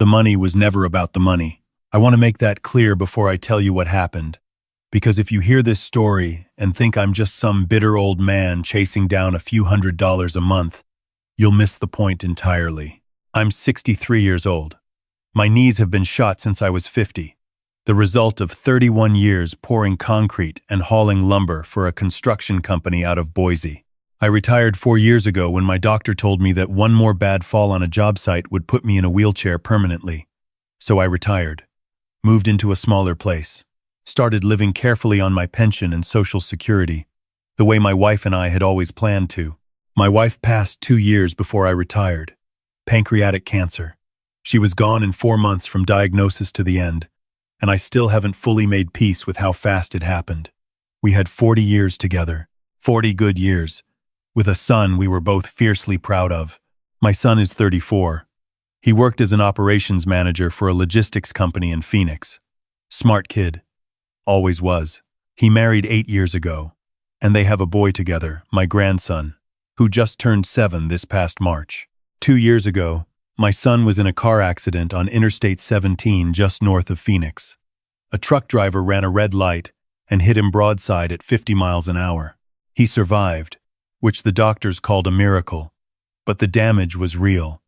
The money was never about the money. I want to make that clear before I tell you what happened. Because if you hear this story and think I'm just some bitter old man chasing down a few $100s a month, you'll miss the point entirely. I'm 63 years old. My knees have been shot since I was 50, the result of 31 years pouring concrete and hauling lumber for a construction company out of Boise. I retired 4 years ago when my doctor told me that one more bad fall on a job site would put me in a wheelchair permanently. So I retired, moved into a smaller place, started living carefully on my pension and Social Security, the way my wife and I had always planned to. My wife passed 2 years before I retired. Pancreatic cancer. She was gone in 4 months from diagnosis to the end, and I still haven't fully made peace with how fast it happened. We had 40 years together, 40 good years, with a son we were both fiercely proud of. My son is 34. He worked as an operations manager for a logistics company in Phoenix. Smart kid. Always was. He married 8 years ago, and they have a boy together, my grandson, who just turned 7 this past March. 2 years ago, my son was in a car accident on Interstate 17 just north of Phoenix. A truck driver ran a red light and hit him broadside at 50 miles an hour. He survived, which the doctors called a miracle, but the damage was real.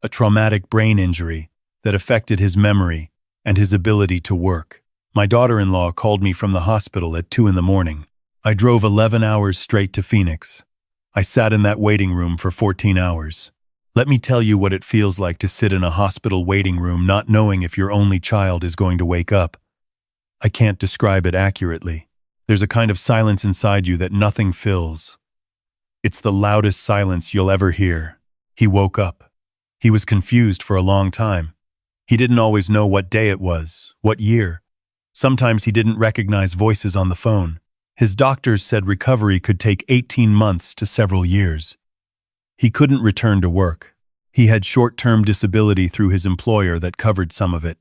A traumatic brain injury that affected his memory and his ability to work. My daughter-in-law called me from the hospital at 2 in the morning. I drove 11 hours straight to Phoenix. I sat in that waiting room for 14 hours. Let me tell you what it feels like to sit in a hospital waiting room not knowing if your only child is going to wake up. I can't describe it accurately. There's a kind of silence inside you that nothing fills. It's the loudest silence you'll ever hear. He woke up. He was confused for a long time. He didn't always know what day it was, what year. Sometimes he didn't recognize voices on the phone. His doctors said recovery could take 18 months to several years. He couldn't return to work. He had short-term disability through his employer that covered some of it,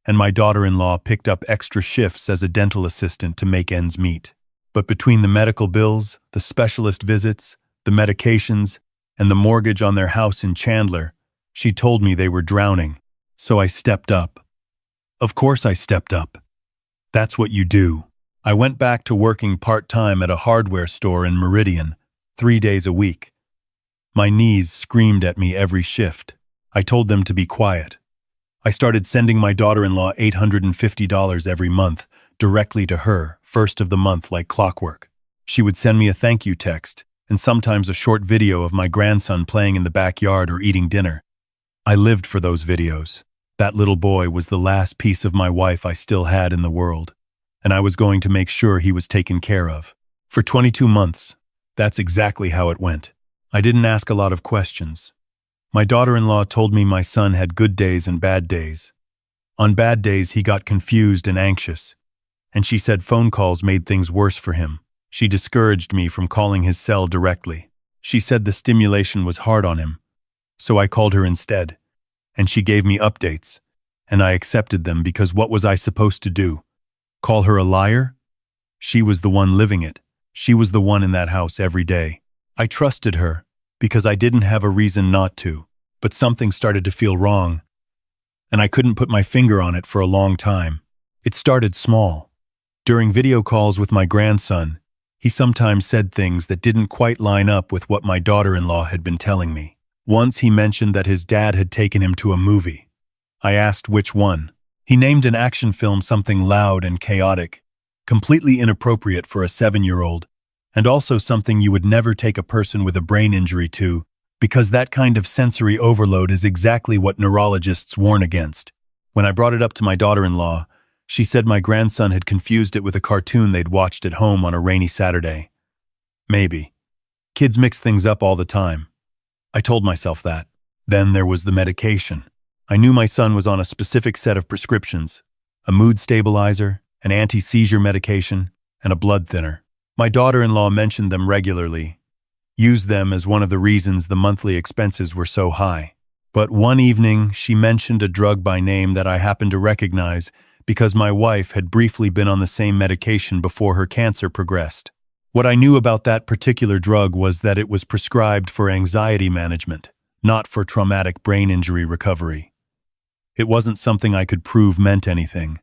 and my daughter-in-law picked up extra shifts as a dental assistant to make ends meet. But between the medical bills, the specialist visits, the medications, and the mortgage on their house in Chandler, she told me they were drowning. So I stepped up. Of course I stepped up. That's what you do. I went back to working part-time at a hardware store in Meridian, 3 days a week. My knees screamed at me every shift. I told them to be quiet. I started sending my daughter-in-law $850 every month, directly to her, first of the month like clockwork. She would send me a thank you text, and sometimes a short video of my grandson playing in the backyard or eating dinner. I lived for those videos. That little boy was the last piece of my wife I still had in the world, and I was going to make sure he was taken care of. For 22 months, that's exactly how it went. I didn't ask a lot of questions. My daughter-in-law told me my son had good days and bad days. On bad days, he got confused and anxious, and she said phone calls made things worse for him. She discouraged me from calling his cell directly. She said the stimulation was hard on him, so I called her instead, and she gave me updates, and I accepted them because what was I supposed to do? Call her a liar? She was the one living it. She was the one in that house every day. I trusted her because I didn't have a reason not to, but something started to feel wrong, and I couldn't put my finger on it for a long time. It started small. During video calls with my grandson, he sometimes said things that didn't quite line up with what my daughter-in-law had been telling me. Once he mentioned that his dad had taken him to a movie. I asked which one. He named an action film something loud and chaotic, completely inappropriate for a 7-year-old, and also something you would never take a person with a brain injury to, because that kind of sensory overload is exactly what neurologists warn against. When I brought it up to my daughter-in-law, she said my grandson had confused it with a cartoon they'd watched at home on a rainy Saturday. Maybe. Kids mix things up all the time. I told myself that. Then there was the medication. I knew my son was on a specific set of prescriptions, a mood stabilizer, an anti-seizure medication, and a blood thinner. My daughter-in-law mentioned them regularly, used them as one of the reasons the monthly expenses were so high. But one evening, she mentioned a drug by name that I happened to recognize because my wife had briefly been on the same medication before her cancer progressed. What I knew about that particular drug was that it was prescribed for anxiety management, not for traumatic brain injury recovery. It wasn't something I could prove meant anything.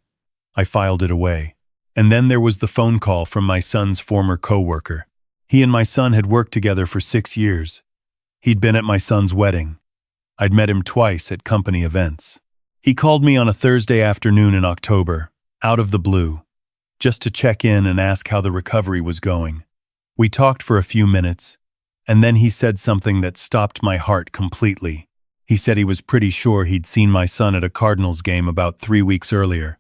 I filed it away. And then there was the phone call from my son's former coworker. He and my son had worked together for 6 years. He'd been at my son's wedding. I'd met him twice at company events. He called me on a Thursday afternoon in October, out of the blue, just to check in and ask how the recovery was going. We talked for a few minutes, and then he said something that stopped my heart completely. He said he was pretty sure he'd seen my son at a Cardinals game about 3 weeks earlier.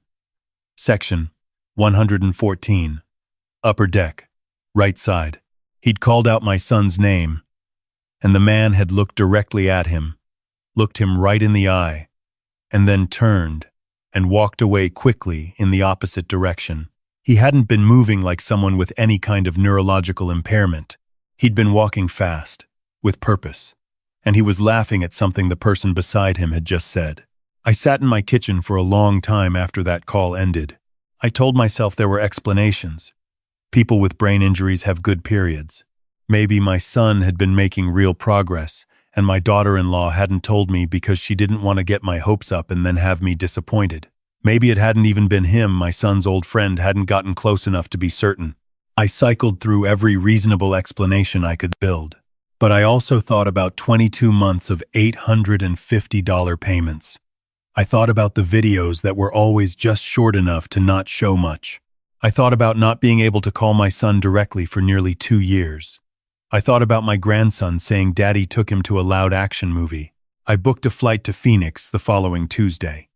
Section 114. Upper deck. Right side. He'd called out my son's name, and the man had looked directly at him, looked him right in the eye, and then turned and walked away quickly in the opposite direction. He hadn't been moving like someone with any kind of neurological impairment. He'd been walking fast, with purpose, and he was laughing at something the person beside him had just said. I sat in my kitchen for a long time after that call ended. I told myself there were explanations. People with brain injuries have good periods. Maybe my son had been making real progress, and my daughter-in-law hadn't told me because she didn't want to get my hopes up and then have me disappointed. Maybe it hadn't even been him, my son's old friend hadn't gotten close enough to be certain. I cycled through every reasonable explanation I could build. But I also thought about 22 months of $850 payments. I thought about the videos that were always just short enough to not show much. I thought about not being able to call my son directly for nearly 2 years. I thought about my grandson saying Daddy took him to a loud action movie. I booked a flight to Phoenix the following Tuesday.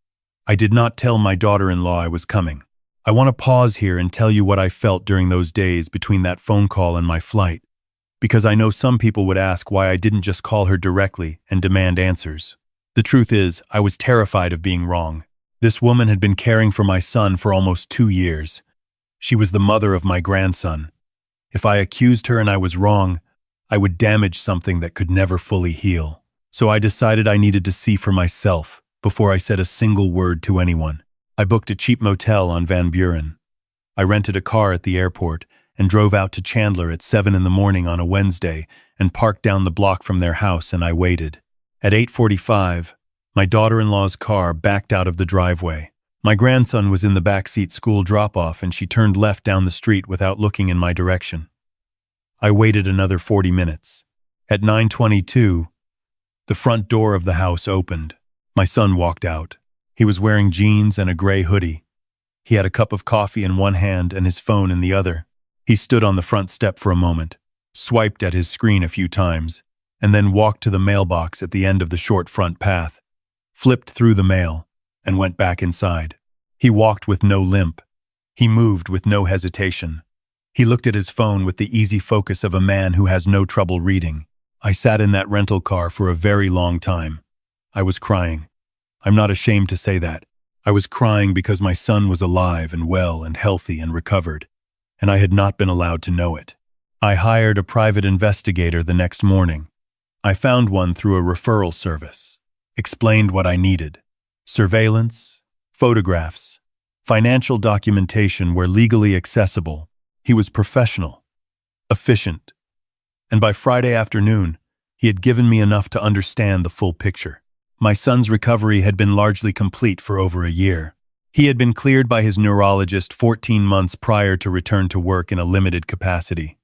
I did not tell my daughter-in-law I was coming. I want to pause here and tell you what I felt during those days between that phone call and my flight, because I know some people would ask why I didn't just call her directly and demand answers. The truth is, I was terrified of being wrong. This woman had been caring for my son for almost 2 years. She was the mother of my grandson. If I accused her and I was wrong, I would damage something that could never fully heal. So I decided I needed to see for myself before I said a single word to anyone. I booked a cheap motel on Van Buren. I rented a car at the airport and drove out to Chandler at 7 in the morning on a Wednesday and parked down the block from their house, and I waited. At 8:45, my daughter-in-law's car backed out of the driveway. My grandson was in the backseat school drop-off, and she turned left down the street without looking in my direction. I waited another 40 minutes. At 9:22, the front door of the house opened. My son walked out. He was wearing jeans and a gray hoodie. He had a cup of coffee in one hand and his phone in the other. He stood on the front step for a moment, swiped at his screen a few times, and then walked to the mailbox at the end of the short front path, flipped through the mail, and went back inside. He walked with no limp. He moved with no hesitation. He looked at his phone with the easy focus of a man who has no trouble reading. I sat in that rental car for a very long time. I was crying. I'm not ashamed to say that. I was crying because my son was alive and well and healthy and recovered, and I had not been allowed to know it. I hired a private investigator the next morning. I found one through a referral service, explained what I needed: surveillance, photographs, financial documentation where legally accessible. He was professional, efficient, and by Friday afternoon, he had given me enough to understand the full picture. My son's recovery had been largely complete for over a year. He had been cleared by his neurologist 14 months prior to return to work in a limited capacity.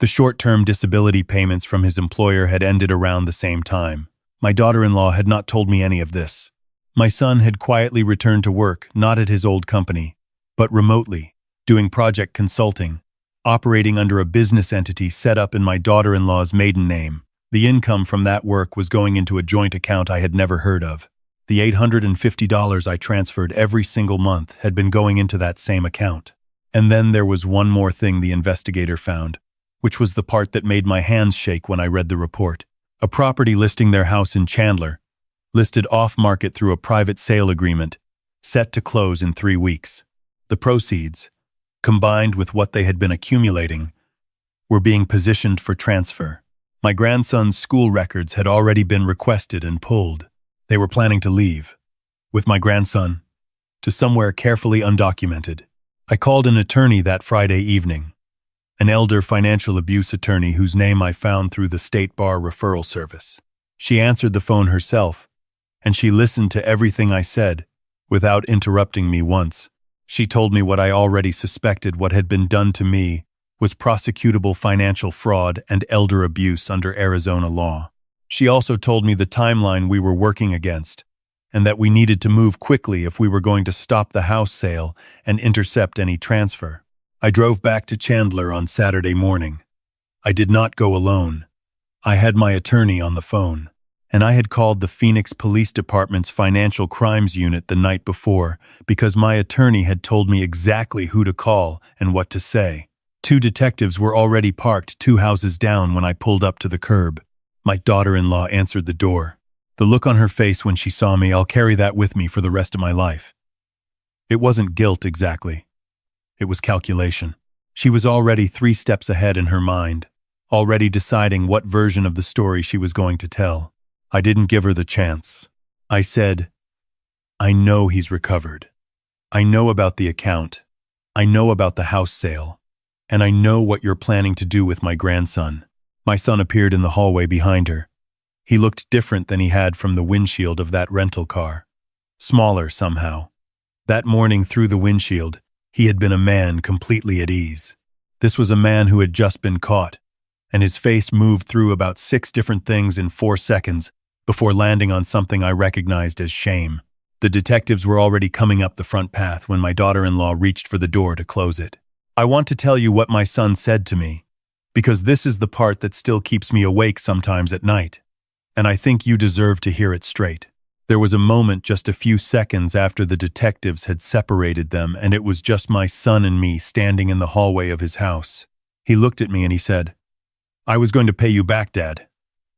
The short-term disability payments from his employer had ended around the same time. My daughter-in-law had not told me any of this. My son had quietly returned to work, not at his old company, but remotely, doing project consulting, operating under a business entity set up in my daughter-in-law's maiden name. The income from that work was going into a joint account I had never heard of. The $850 I transferred every single month had been going into that same account. And then there was one more thing the investigator found, which was the part that made my hands shake when I read the report. A property listing their house in Chandler, listed off-market through a private sale agreement, set to close in 3 weeks. The proceeds, combined with what they had been accumulating, were being positioned for transfer. My grandson's school records had already been requested and pulled. They were planning to leave, with my grandson, to somewhere carefully undocumented. I called an attorney that Friday evening, an elder financial abuse attorney whose name I found through the State Bar referral service. She answered the phone herself, and she listened to everything I said, without interrupting me once. She told me what I already suspected: what had been done to me was prosecutable financial fraud and elder abuse under Arizona law. She also told me the timeline we were working against, and that we needed to move quickly if we were going to stop the house sale and intercept any transfer. I drove back to Chandler on Saturday morning. I did not go alone. I had my attorney on the phone, and I had called the Phoenix Police Department's Financial Crimes Unit the night before because my attorney had told me exactly who to call and what to say. 2 detectives were already parked 2 houses down when I pulled up to the curb. My daughter-in-law answered the door. The look on her face when she saw me, I'll carry that with me for the rest of my life. It wasn't guilt exactly. It was calculation. She was already 3 steps ahead in her mind, already deciding what version of the story she was going to tell. I didn't give her the chance. I said, I know he's recovered. I know about the account. I know about the house sale. And I know what you're planning to do with my grandson. My son appeared in the hallway behind her. He looked different than he had from the windshield of that rental car. Smaller somehow. That morning through the windshield, he had been a man completely at ease. This was a man who had just been caught, and his face moved through about 6 different things in 4 seconds before landing on something I recognized as shame. The detectives were already coming up the front path when my daughter-in-law reached for the door to close it. I want to tell you what my son said to me, because this is the part that still keeps me awake sometimes at night, and I think you deserve to hear it straight. There was a moment just a few seconds after the detectives had separated them, and it was just my son and me standing in the hallway of his house. He looked at me and he said, I was going to pay you back, Dad.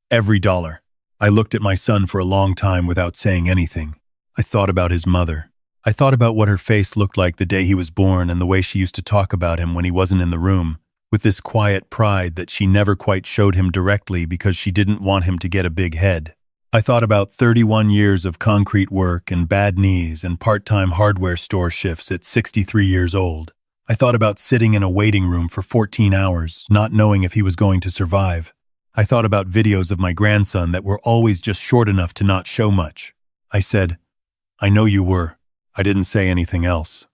Every dollar. I looked at my son for a long time without saying anything. I thought about his mother. I thought about what her face looked like the day he was born and the way she used to talk about him when he wasn't in the room, with this quiet pride that she never quite showed him directly because she didn't want him to get a big head. I thought about 31 years of concrete work and bad knees and part-time hardware store shifts at 63 years old. I thought about sitting in a waiting room for 14 hours, not knowing if he was going to survive. I thought about videos of my grandson that were always just short enough to not show much. I said, I know you were. I didn't say anything else.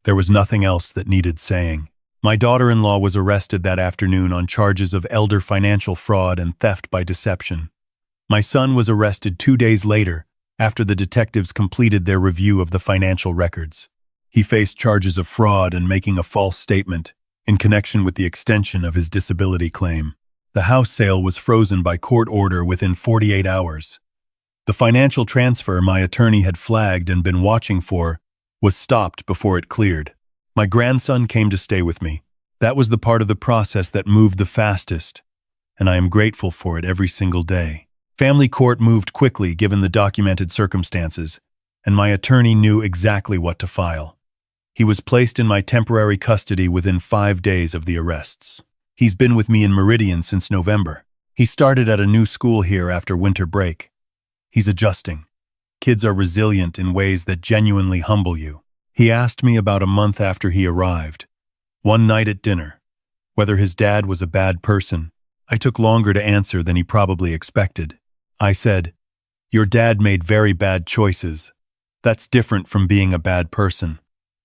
There was nothing else that needed saying. My daughter-in-law was arrested that afternoon on charges of elder financial fraud and theft by deception. My son was arrested 2 days later after the detectives completed their review of the financial records. He faced charges of fraud and making a false statement in connection with the extension of his disability claim. The house sale was frozen by court order within 48 hours. The financial transfer my attorney had flagged and been watching for was stopped before it cleared. My grandson came to stay with me. That was the part of the process that moved the fastest, and I am grateful for it every single day. Family court moved quickly given the documented circumstances, and my attorney knew exactly what to file. He was placed in my temporary custody within 5 days of the arrests. He's been with me in Meridian since November. He started at a new school here after winter break. He's adjusting. Kids are resilient in ways that genuinely humble you. He asked me about a month after he arrived, one night at dinner, whether his dad was a bad person. I took longer to answer than he probably expected. I said, your dad made very bad choices. That's different from being a bad person.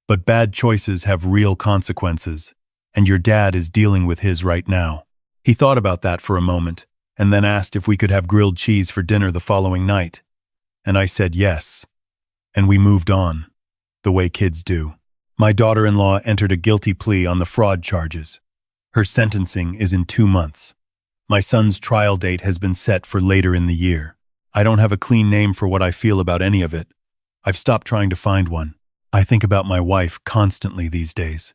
But bad choices have real consequences, and your dad is dealing with his right now. He thought about that for a moment, and then asked if we could have grilled cheese for dinner the following night. And I said yes. And we moved on, the way kids do. My daughter-in-law entered a guilty plea on the fraud charges. Her sentencing is in 2 months. My son's trial date has been set for later in the year. I don't have a clean name for what I feel about any of it. I've stopped trying to find one. I think about my wife constantly these days.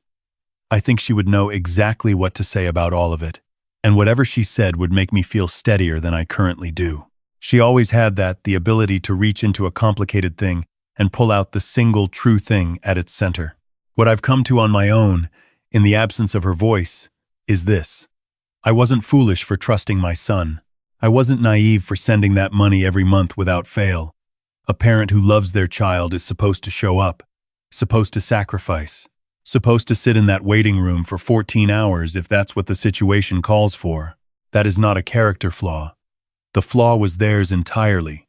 I think she would know exactly what to say about all of it, and whatever she said would make me feel steadier than I currently do. She always had the ability to reach into a complicated thing and pull out the single true thing at its center. What I've come to on my own, in the absence of her voice, is this. I wasn't foolish for trusting my son. I wasn't naive for sending that money every month without fail. A parent who loves their child is supposed to show up, supposed to sacrifice, supposed to sit in that waiting room for 14 hours if that's what the situation calls for. That is not a character flaw. The flaw was theirs entirely.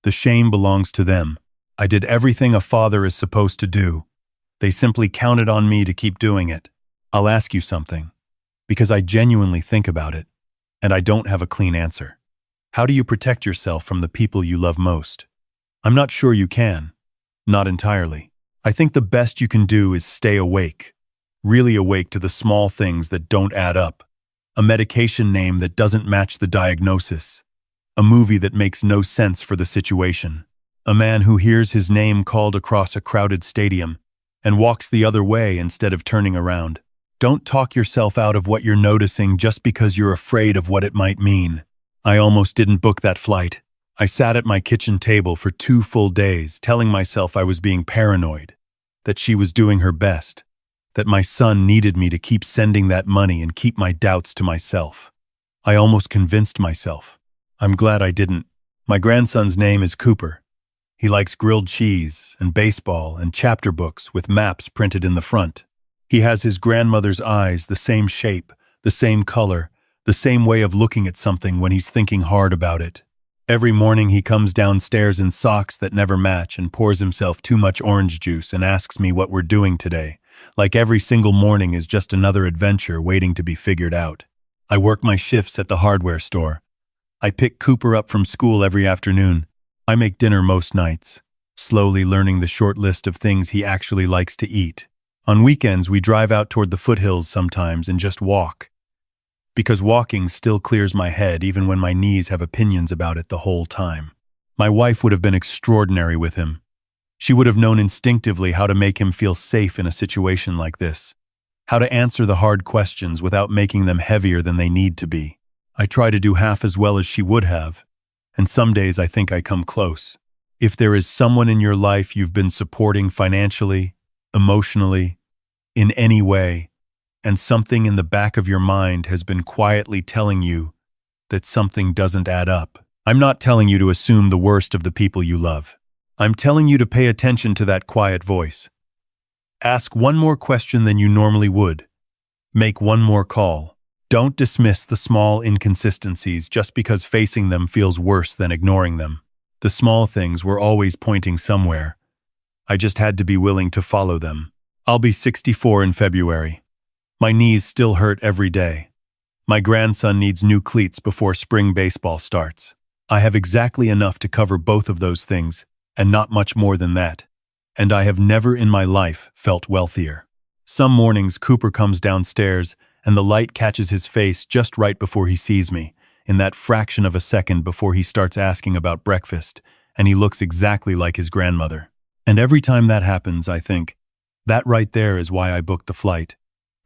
The shame belongs to them. I did everything a father is supposed to do. They simply counted on me to keep doing it. I'll ask you something, because I genuinely think about it, and I don't have a clean answer. How do you protect yourself from the people you love most? I'm not sure you can. Not entirely. I think the best you can do is stay awake. Really awake to the small things that don't add up. A medication name that doesn't match the diagnosis. A movie that makes no sense for the situation. A man who hears his name called across a crowded stadium and walks the other way instead of turning around. Don't talk yourself out of what you're noticing just because you're afraid of what it might mean. I almost didn't book that flight. I sat at my kitchen table for 2 full days, telling myself I was being paranoid, that she was doing her best, that my son needed me to keep sending that money and keep my doubts to myself. I almost convinced myself. I'm glad I didn't. My grandson's name is Cooper. He likes grilled cheese and baseball and chapter books with maps printed in the front. He has his grandmother's eyes, the same shape, the same color, the same way of looking at something when he's thinking hard about it. Every morning he comes downstairs in socks that never match and pours himself too much orange juice and asks me what we're doing today, like every single morning is just another adventure waiting to be figured out. I work my shifts at the hardware store. I pick Cooper up from school every afternoon. I make dinner most nights, slowly learning the short list of things he actually likes to eat. On weekends, we drive out toward the foothills sometimes and just walk. Because walking still clears my head even when my knees have opinions about it the whole time. My wife would have been extraordinary with him. She would have known instinctively how to make him feel safe in a situation like this. How to answer the hard questions without making them heavier than they need to be. I try to do half as well as she would have, and some days I think I come close. If there is someone in your life you've been supporting financially, emotionally, in any way, and something in the back of your mind has been quietly telling you that something doesn't add up, I'm not telling you to assume the worst of the people you love. I'm telling you to pay attention to that quiet voice. Ask one more question than you normally would. Make one more call. Don't dismiss the small inconsistencies just because facing them feels worse than ignoring them. The small things were always pointing somewhere. I just had to be willing to follow them. I'll be 64 in February. My knees still hurt every day. My grandson needs new cleats before spring baseball starts. I have exactly enough to cover both of those things, and not much more than that. And I have never in my life felt wealthier. Some mornings Cooper comes downstairs and the light catches his face just right before he sees me, in that fraction of a second before he starts asking about breakfast, and he looks exactly like his grandmother. And every time that happens, I think, that right there is why I booked the flight.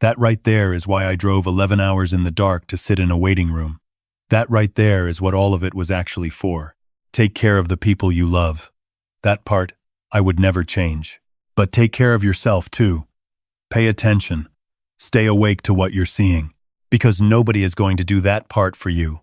That right there is why I drove 11 hours in the dark to sit in a waiting room. That right there is what all of it was actually for. Take care of the people you love. That part, I would never change. But take care of yourself, too. Pay attention. Stay awake to what you're seeing, because nobody is going to do that part for you.